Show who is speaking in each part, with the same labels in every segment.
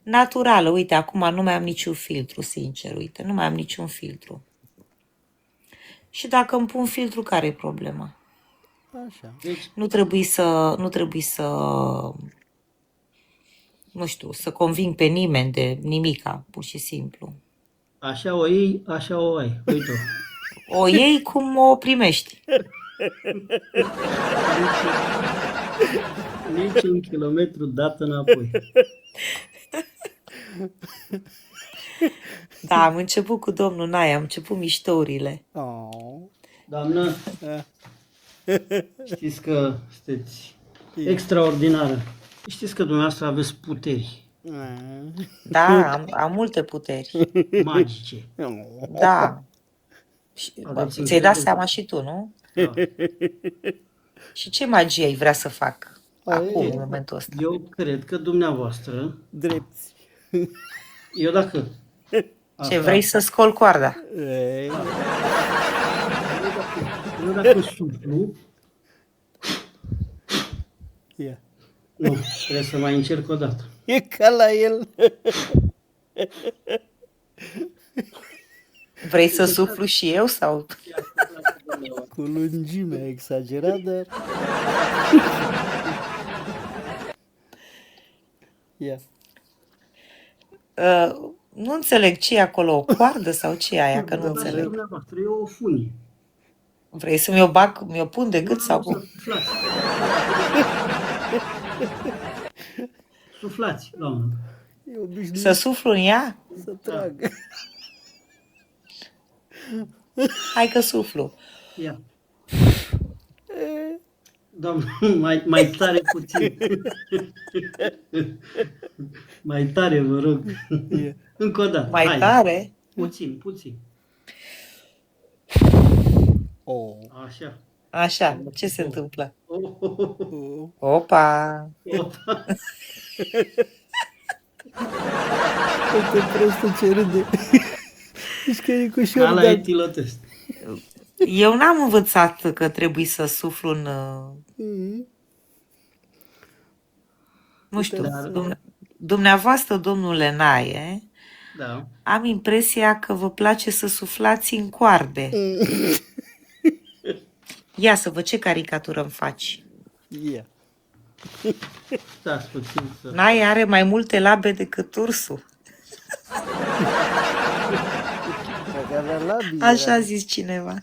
Speaker 1: naturală. Uite, acum nu mai am niciun filtru, sincer, uite, nu mai am niciun filtru. Și dacă îmi pun filtru, care e problema?
Speaker 2: Așa.
Speaker 3: Deci,
Speaker 1: Nu trebuie să, nu știu, să conving pe nimeni de nimica, pur și simplu.
Speaker 3: așa o iei, așa o ai. Uite-o.
Speaker 1: O iei cum o primești.
Speaker 3: Nici un kilometru dat înapoi.
Speaker 1: Da, am început cu domnul Nae, am început miștourile.
Speaker 2: Oh.
Speaker 3: Doamnă,
Speaker 2: Ah.
Speaker 3: știți că sunteți extraordinară. Știți că dumneavoastră aveți puteri
Speaker 2: Ah.
Speaker 1: Da, am multe puteri.
Speaker 3: magice.
Speaker 1: Da. Și,
Speaker 3: Aveți
Speaker 1: ți-ai dat
Speaker 3: încredere?
Speaker 1: seama și tu, nu?
Speaker 3: Da.
Speaker 1: Și ce magie ai vrea să fac acum,
Speaker 2: Ai,
Speaker 1: în momentul ăsta?
Speaker 3: Eu cred că dumneavoastră,
Speaker 2: drepți.
Speaker 3: eu dacă...
Speaker 1: Ce, vrei să scol coarda?
Speaker 2: Ei,
Speaker 3: Eu dacă suflu,
Speaker 2: ia.
Speaker 3: nu, trebuie să mai încerc o dată.
Speaker 2: E ca la el.
Speaker 1: Vrei să suflu și eu sau?
Speaker 2: Cu lungimea exagerat, dar... Ia.
Speaker 1: Nu înțeleg ce e acolo, o coardă sau ce e aia, că nu
Speaker 3: Da,
Speaker 1: înțeleg.
Speaker 3: dumneavoastră, e o funie.
Speaker 1: Vrei să mi-o pun de gât sau
Speaker 3: Nu,
Speaker 1: cum?
Speaker 3: să suflați. Suflați, doamnă.
Speaker 2: E obișnuit
Speaker 1: Să suflu în ea?
Speaker 2: să tragă.
Speaker 1: Hai că suflu.
Speaker 3: Ia. Doamnă, mai tare puțin. Mai tare, vă rog.
Speaker 2: Ia.
Speaker 3: Încă o dată.
Speaker 1: Mai
Speaker 3: hai.
Speaker 1: tare?
Speaker 3: Puțin.
Speaker 2: Oh.
Speaker 3: Așa.
Speaker 1: Așa, ce se întâmplă?
Speaker 3: Oh.
Speaker 2: Oh.
Speaker 1: Opa!
Speaker 2: Uite prostul ce râde. Deci că e cu ușor,
Speaker 3: Ala
Speaker 2: dar...
Speaker 3: e tilotest.
Speaker 1: Eu n-am învățat că trebuie să suflu în...
Speaker 2: Mhm.
Speaker 1: Nu știu,
Speaker 3: Dar-
Speaker 1: dumneavoastră, domnule Nae,
Speaker 3: Da.
Speaker 1: am impresia că vă place să suflați în coarde. Ia să văd ce caricatură îmi faci.
Speaker 2: Ia.
Speaker 3: Stați puțin să...
Speaker 1: Nae are mai multe labe decât ursul.
Speaker 2: Dacă avea labii,
Speaker 1: Așa a
Speaker 2: era.
Speaker 1: zis cineva.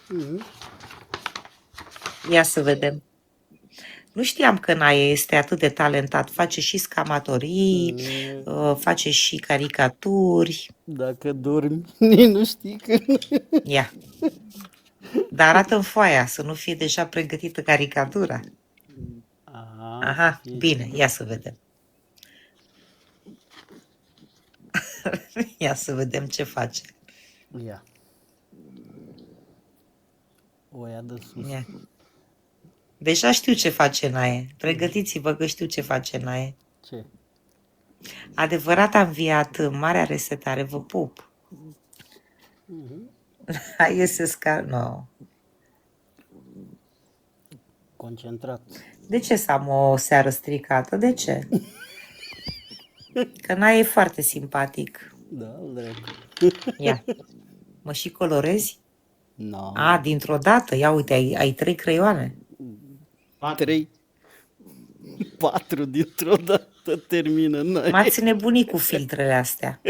Speaker 2: Mhm.
Speaker 1: Ia să vedem. Nu știam că Nae este atât de talentat. Face și scamatorii, face și caricaturi.
Speaker 2: Dacă dormi, nici nu știi că...
Speaker 1: Ia. Dar arată în foaia, să nu fie deja pregătită caricatura. Aha, bine, ia să vedem. Ia să vedem ce face.
Speaker 2: Ia. O ia de sus.
Speaker 1: Ia. Deja știu ce face Nae. Pregătiți-vă că știu ce face Nae.
Speaker 2: Ce?
Speaker 1: Adevărat a înviat marea resetare, vă pup. Hai iese no.
Speaker 2: Concentrat.
Speaker 1: De ce să am o seară stricată? De ce? Că Nae e foarte simpatic.
Speaker 2: Da, dracu.
Speaker 1: Ia. Mă și colorezi?
Speaker 2: No.
Speaker 1: A, dintr-o dată. Ia uite, ai 3 creioane.
Speaker 2: 3. 4 dintr-o dată termină. N-ai.
Speaker 1: M-ați nebunit cu filtrele astea.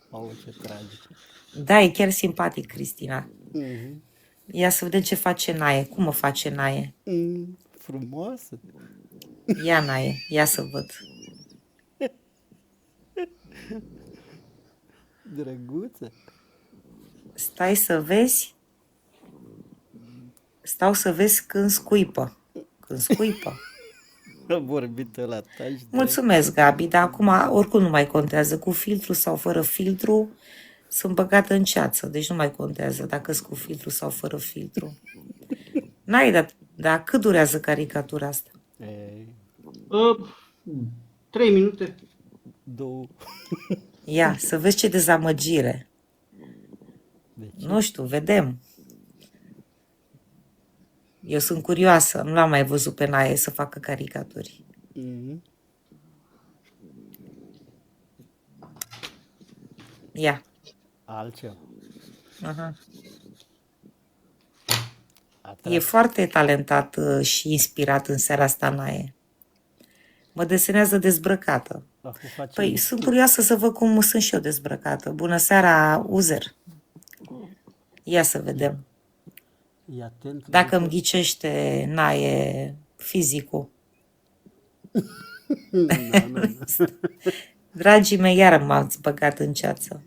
Speaker 2: Au, ce tragic.
Speaker 1: Da, e chiar simpatic, Cristina.
Speaker 2: Mhm.
Speaker 1: Ia să vedem ce face Nae. Cum mă face Nae?
Speaker 2: Frumoasă.
Speaker 1: Ia, Nae, ia să văd.
Speaker 2: Drăguță.
Speaker 1: Stai să vezi. Stau să vezi când scuipă. Când scuipă.
Speaker 2: A vorbit la taci.
Speaker 1: Mulțumesc, Gabi, dar acum oricum nu mai contează. Cu filtru sau fără filtru, sunt băgată în ceață. Deci nu mai contează dacă sunt cu filtru sau fără filtru. N-ai, dar cât durează caricatura asta?
Speaker 3: 3 minute.
Speaker 2: 2.
Speaker 1: Ia, să vezi ce dezamăgire.
Speaker 2: De ce?
Speaker 1: Nu știu, vedem. Eu sunt curioasă, nu l-am mai văzut pe Nae să facă caricaturi.
Speaker 2: Mhm.
Speaker 1: Ia.
Speaker 2: Altceva.
Speaker 1: Aha. E
Speaker 2: Atras.
Speaker 1: foarte talentat și inspirat în seara asta, Nae. Mă desenează dezbrăcată.
Speaker 2: Acum face
Speaker 1: Păi, sunt curioasă să văd cum sunt și eu dezbrăcată. Bună seara, Uzer. Ia să vedem.
Speaker 2: E atent.
Speaker 1: Dacă îmi ghicește Nae fizicul. Dragii mei, iar m-ați băgat în ceață.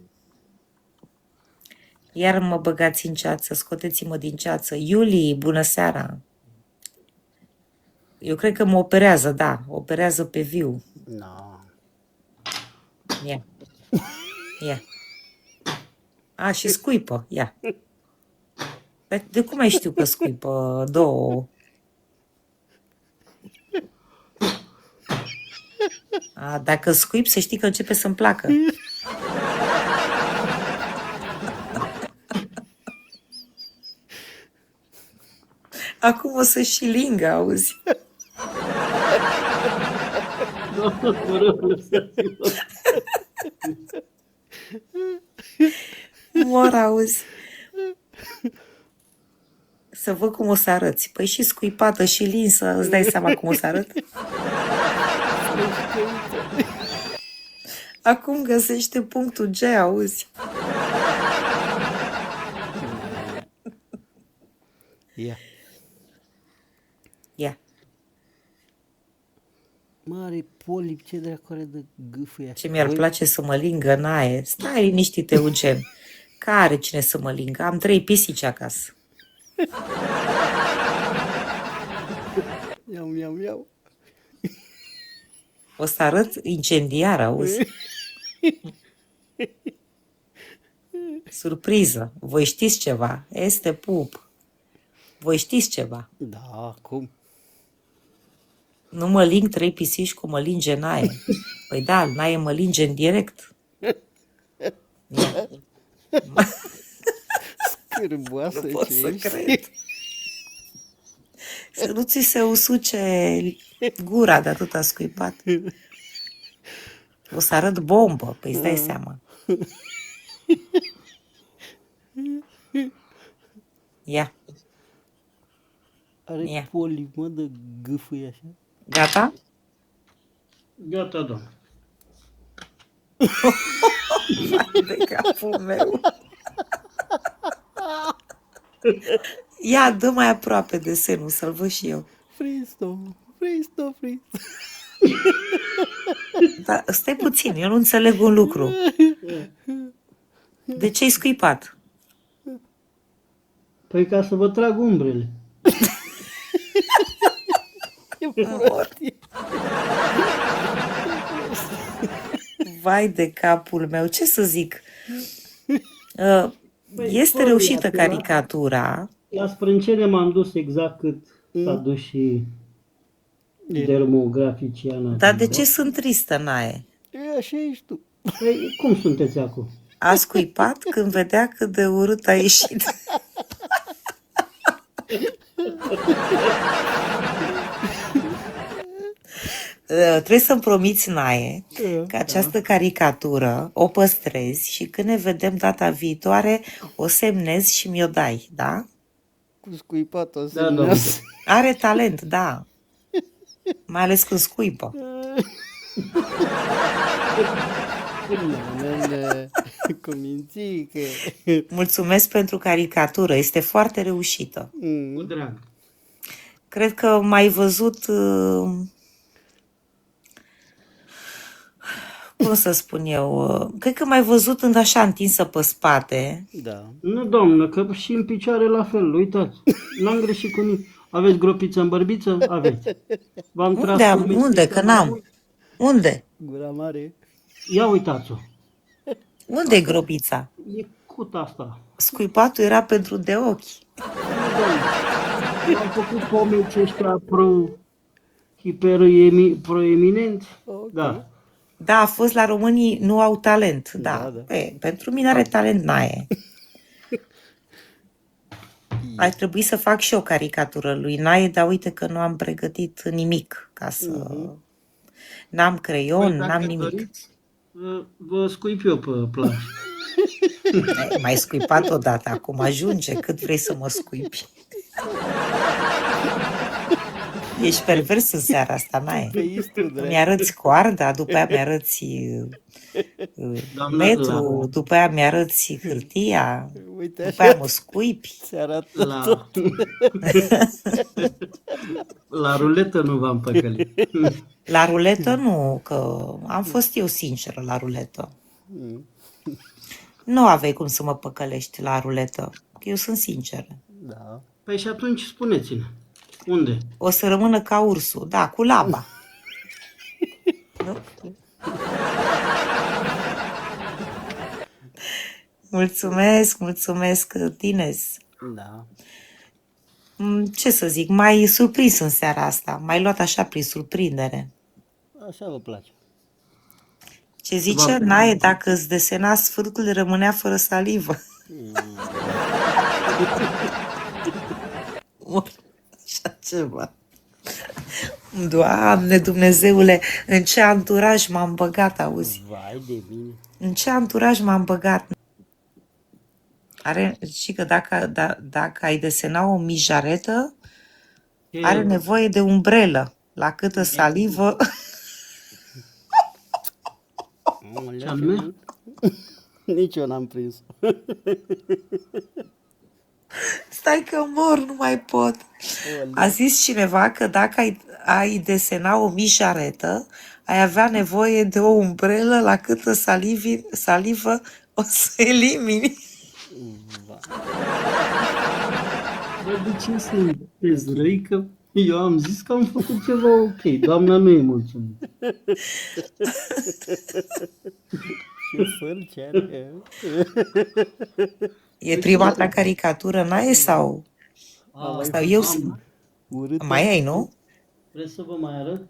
Speaker 1: Iar mă băgați în ceață, scoteți-mă din ceață. Iulie, bună seara. Eu cred că mă operează, da, operează pe viu.
Speaker 2: No.
Speaker 1: Ia, ia. A, și scuipă, ia. Dar de cum mai știu că scuipă două? A, dacă scuip, să știi că începe să-mi placă. Acum o să și lingă, auzi? Mor, auzi? Să văd cum o să arăți. Păi și scuipată și linsă, îți dai seama cum o să arăt? Acum găsește punctul G, auzi?
Speaker 2: Ia.
Speaker 1: Ia.
Speaker 2: Mare polip, ce dracu are de gâfâi așa?
Speaker 1: Ce mi-ar place să mă lingă, Nae. Stai liniștit, Eugen. Că are cine să mă lingă? Am 3 pisici acasă.
Speaker 2: Iau, iau, iau.
Speaker 1: O să arăt incendiar, auzi? Surpriză. Voi știți ceva? Este pup. Voi știți ceva?
Speaker 2: Da, cum?
Speaker 1: Nu mă ling 3 pisici cum mă linge Nae. Păi da, Nae mă linge în direct.
Speaker 2: Scârboasă
Speaker 1: Nu pot
Speaker 2: ce
Speaker 1: să
Speaker 2: ești.
Speaker 1: cred. Să nu ți se usuce gura de atâta scuipat. O să arăt bombă, păi îți dai seama. Ia,
Speaker 2: Are
Speaker 1: Ia.
Speaker 2: polip, mă, de gâfâi așa.
Speaker 1: gata?
Speaker 3: Gata, doamne.
Speaker 1: De capul meu. Ia, dă mai aproape de senul, să-l văd și eu.
Speaker 2: Fristo, Fristo, Fristo.
Speaker 1: Dar stai puțin, eu nu înțeleg un lucru. De ce ai scuipat?
Speaker 3: Păi ca să vă trag umbrele.
Speaker 1: Vai de capul meu, ce să zic?
Speaker 3: Păi,
Speaker 1: Este
Speaker 3: fără
Speaker 1: reușită
Speaker 3: ea,
Speaker 1: caricatura.
Speaker 3: La sprâncene m-am dus exact cât s-a dus și dermograficiana.
Speaker 1: Dar de ce sunt tristă, Nae?
Speaker 2: E, așa ești tu.
Speaker 3: Păi, cum sunteți acum?
Speaker 1: A scuipat când vedea cât de urât a ieșit. Trebuie să-mi promiți, Nae, că această caricatură o păstrezi și când ne vedem data viitoare o semnezi și mi-o dai, da?
Speaker 2: Cu scuipatul
Speaker 3: Da,
Speaker 2: ăsta.
Speaker 3: domnule.
Speaker 1: Are talent, da. Mai ales când scuipă.
Speaker 2: Cu mințică.
Speaker 1: Mulțumesc pentru caricatură, este foarte reușită.
Speaker 3: Cu drag.
Speaker 1: Cred că m-ai văzut, cum să spun eu, cred că m-ai văzut în așa întinsă pe spate.
Speaker 2: Da.
Speaker 3: Nu, doamnă, că și în picioare la fel, uitați. N-am greșit cu nimic. Aveți gropiță în bărbiță? Aveți. V-am tras cu
Speaker 1: Unde?
Speaker 3: mețecă
Speaker 1: Că
Speaker 3: mai
Speaker 1: n-am.
Speaker 3: mult?
Speaker 1: Unde?
Speaker 2: Gura mare.
Speaker 3: Ia uitați-o.
Speaker 1: Unde e gropița?
Speaker 3: E cuta asta.
Speaker 1: Scuipatul era pentru de ochi.
Speaker 3: Am făcut pomeci ăștia proeminenți.
Speaker 2: Ok.
Speaker 3: Da.
Speaker 1: Da, a fost la românii nu au talent. Da.
Speaker 2: Da.
Speaker 1: Pentru mine are talent, Nae. Ar trebui să fac și o caricatură lui Nae, dar uite că nu am pregătit nimic ca să... N-am
Speaker 3: Păi
Speaker 1: creion, n-am
Speaker 3: dacă
Speaker 1: nimic.
Speaker 3: doriți, vă scuip eu pe plajă.
Speaker 1: M-ai scuipat odată, acum ajunge, cât vrei să mă scuipi. Ești pervers în seara asta, Nae.
Speaker 2: Pe istru, drept.
Speaker 1: Mi-arăți coarda, după aia mi-arăți
Speaker 3: Doamna,
Speaker 1: metru, după aia mi-arăți hârtia,
Speaker 2: Uite
Speaker 1: după aia
Speaker 2: așa
Speaker 1: mă scuipi.
Speaker 2: se arată
Speaker 3: la,
Speaker 2: tot.
Speaker 3: la ruletă nu v-am păcălit.
Speaker 1: La ruletă nu, că am fost eu sinceră la ruletă. Nu aveai cum să mă păcălești la ruletă, că eu sunt sinceră.
Speaker 2: Da.
Speaker 3: Păi și atunci spuneți-ne, unde?
Speaker 1: O să rămână ca ursul, da, cu laba. Nu? Mulțumesc, Tines.
Speaker 2: Da.
Speaker 1: Ce să zic, m-ai surprins în seara asta, m-ai luat așa prin surprindere.
Speaker 2: Așa vă place.
Speaker 1: Ce zice? Nae, dacă îți desena sfârcul, rămânea fără salivă. Așa ceva. Doamne Dumnezeule, în ce anturaj m-am băgat, auzi?
Speaker 2: Vai de mine.
Speaker 1: În ce anturaj m-am băgat? Are, și că dacă ai desena o mijaretă, are nevoie de umbrelă. La câtă salivă...
Speaker 3: Ce anume?
Speaker 2: Nici eu n-am prins.
Speaker 1: Stai că mor, nu mai pot. A zis cineva că dacă ai desena o mijaretă, ai avea nevoie de o umbrelă la câtă salivă o să elimini.
Speaker 3: Bă, de ce să-i răi că eu am zis că am făcut ceva ok. Doamna nu e mulțumită.
Speaker 2: Ce fârce are.
Speaker 1: E prima ta caricatură, Nae, sau eu sunt?
Speaker 2: Urât.
Speaker 1: Mai ai, nu?
Speaker 3: Vreți să vă mai arăt?